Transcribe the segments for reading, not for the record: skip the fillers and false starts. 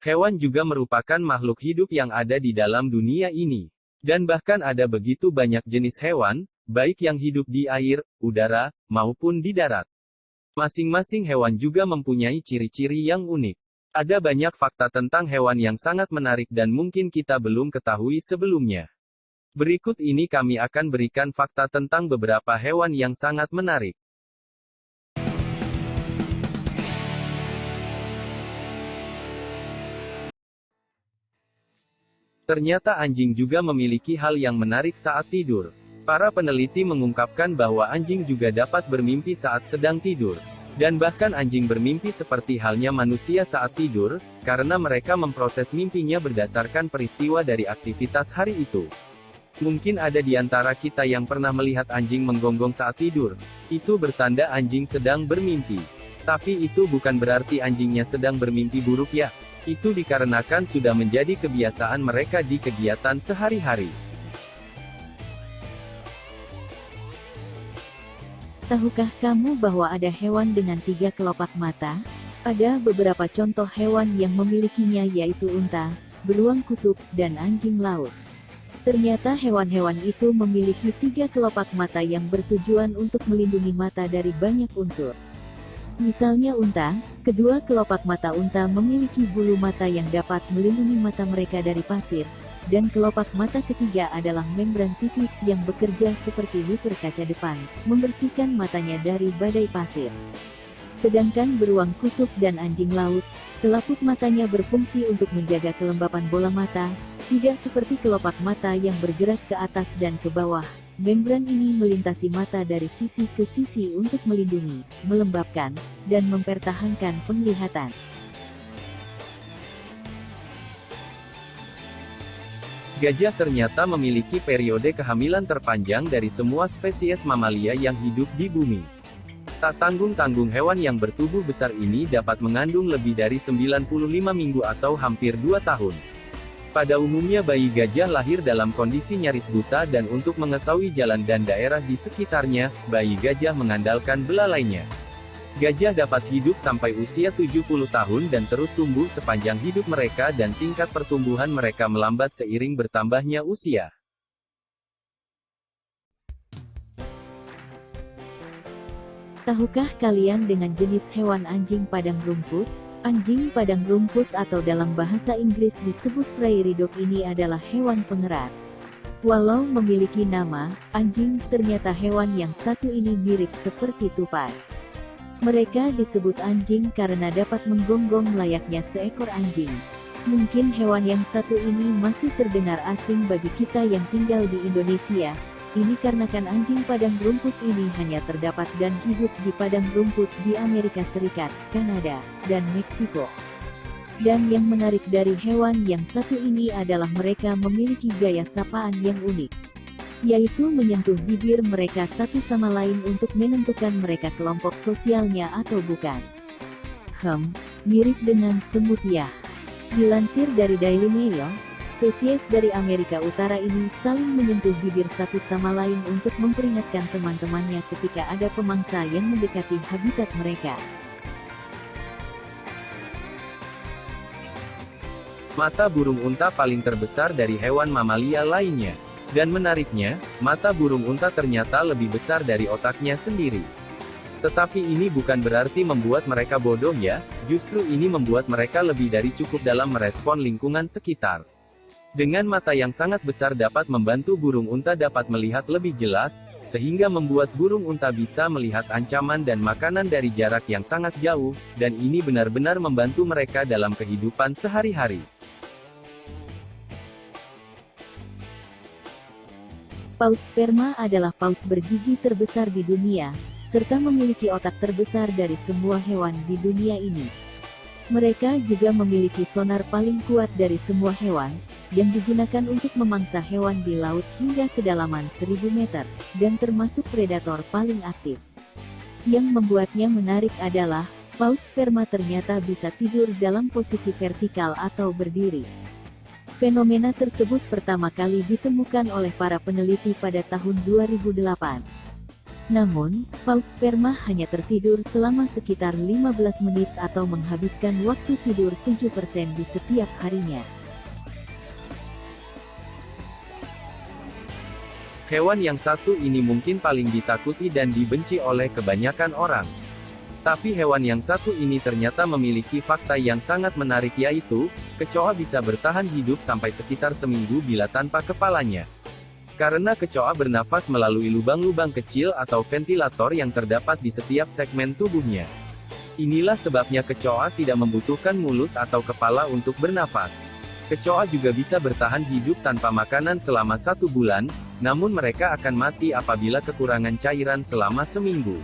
Hewan juga merupakan makhluk hidup yang ada di dalam dunia ini. Dan bahkan ada begitu banyak jenis hewan, baik yang hidup di air, udara, maupun di darat. Masing-masing hewan juga mempunyai ciri-ciri yang unik. Ada banyak fakta tentang hewan yang sangat menarik dan mungkin kita belum ketahui sebelumnya. Berikut ini kami akan berikan fakta tentang beberapa hewan yang sangat menarik. Ternyata anjing juga memiliki hal yang menarik saat tidur. Para peneliti mengungkapkan bahwa anjing juga dapat bermimpi saat sedang tidur. Dan bahkan anjing bermimpi seperti halnya manusia saat tidur, karena mereka memproses mimpinya berdasarkan peristiwa dari aktivitas hari itu. Mungkin ada di antara kita yang pernah melihat anjing menggonggong saat tidur. Itu bertanda anjing sedang bermimpi. Tapi itu bukan berarti anjingnya sedang bermimpi buruk ya. Itu dikarenakan sudah menjadi kebiasaan mereka di kegiatan sehari-hari. Tahukah kamu bahwa ada hewan dengan 3 kelopak mata? Ada beberapa contoh hewan yang memilikinya yaitu unta, beruang kutub, dan anjing laut. Ternyata hewan-hewan itu memiliki 3 kelopak mata yang bertujuan untuk melindungi mata dari banyak unsur. Misalnya unta, kedua kelopak mata unta memiliki bulu mata yang dapat melindungi mata mereka dari pasir, dan kelopak mata ketiga adalah membran tipis yang bekerja seperti wiper kaca depan, membersihkan matanya dari badai pasir. Sedangkan beruang kutub dan anjing laut, selaput matanya berfungsi untuk menjaga kelembapan bola mata, tidak seperti kelopak mata yang bergerak ke atas dan ke bawah. Membran ini melintasi mata dari sisi ke sisi untuk melindungi, melembabkan, dan mempertahankan penglihatan. Gajah ternyata memiliki periode kehamilan terpanjang dari semua spesies mamalia yang hidup di bumi. Tak tanggung-tanggung hewan yang bertubuh besar ini dapat mengandung lebih dari 95 minggu atau hampir 2 tahun. Pada umumnya bayi gajah lahir dalam kondisi nyaris buta dan untuk mengetahui jalan dan daerah di sekitarnya, bayi gajah mengandalkan belalainya. Gajah dapat hidup sampai usia 70 tahun dan terus tumbuh sepanjang hidup mereka dan tingkat pertumbuhan mereka melambat seiring bertambahnya usia. Tahukah kalian dengan jenis hewan anjing padang rumput? Anjing padang rumput atau dalam bahasa Inggris disebut prairie dog ini adalah hewan pengerat. Walau memiliki nama, anjing, ternyata hewan yang satu ini mirip seperti tupai. Mereka disebut anjing karena dapat menggonggong layaknya seekor anjing. Mungkin hewan yang satu ini masih terdengar asing bagi kita yang tinggal di Indonesia. Ini karena anjing padang rumput ini hanya terdapat dan hidup di padang rumput di Amerika Serikat, Kanada, dan Meksiko. Dan yang menarik dari hewan yang satu ini adalah mereka memiliki gaya sapaan yang unik, yaitu menyentuh bibir mereka satu sama lain untuk menentukan mereka kelompok sosialnya atau bukan. Mirip dengan semut ya. Dilansir dari Daily Mail, spesies dari Amerika Utara ini saling menyentuh bibir satu sama lain untuk memperingatkan teman-temannya ketika ada pemangsa yang mendekati habitat mereka. Mata burung unta paling terbesar dari hewan mamalia lainnya. Dan menariknya, mata burung unta ternyata lebih besar dari otaknya sendiri. Tetapi ini bukan berarti membuat mereka bodoh ya, justru ini membuat mereka lebih dari cukup dalam merespon lingkungan sekitar. Dengan mata yang sangat besar dapat membantu burung unta dapat melihat lebih jelas, sehingga membuat burung unta bisa melihat ancaman dan makanan dari jarak yang sangat jauh, dan ini benar-benar membantu mereka dalam kehidupan sehari-hari. Paus sperma adalah paus bergigi terbesar di dunia, serta memiliki otak terbesar dari semua hewan di dunia ini. Mereka juga memiliki sonar paling kuat dari semua hewan, yang digunakan untuk memangsa hewan di laut hingga kedalaman 1000 meter, dan termasuk predator paling aktif. Yang membuatnya menarik adalah, paus sperma ternyata bisa tidur dalam posisi vertikal atau berdiri. Fenomena tersebut pertama kali ditemukan oleh para peneliti pada tahun 2008. Namun, paus sperma hanya tertidur selama sekitar 15 menit atau menghabiskan waktu tidur 7% di setiap harinya. Hewan yang satu ini mungkin paling ditakuti dan dibenci oleh kebanyakan orang. Tapi hewan yang satu ini ternyata memiliki fakta yang sangat menarik, yaitu, kecoa bisa bertahan hidup sampai sekitar seminggu bila tanpa kepalanya. Karena kecoa bernafas melalui lubang-lubang kecil atau ventilator yang terdapat di setiap segmen tubuhnya. Inilah sebabnya kecoa tidak membutuhkan mulut atau kepala untuk bernafas. Kecoa juga bisa bertahan hidup tanpa makanan selama 1 bulan, namun mereka akan mati apabila kekurangan cairan selama seminggu.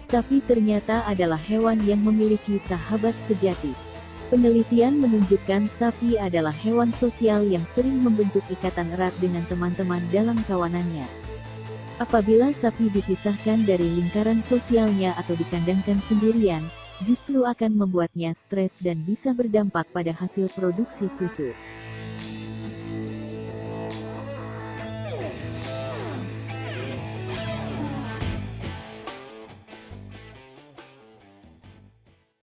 Sapi ternyata adalah hewan yang memiliki sahabat sejati. Penelitian menunjukkan sapi adalah hewan sosial yang sering membentuk ikatan erat dengan teman-teman dalam kawanannya. Apabila sapi dipisahkan dari lingkaran sosialnya atau dikandangkan sendirian, justru akan membuatnya stres dan bisa berdampak pada hasil produksi susu.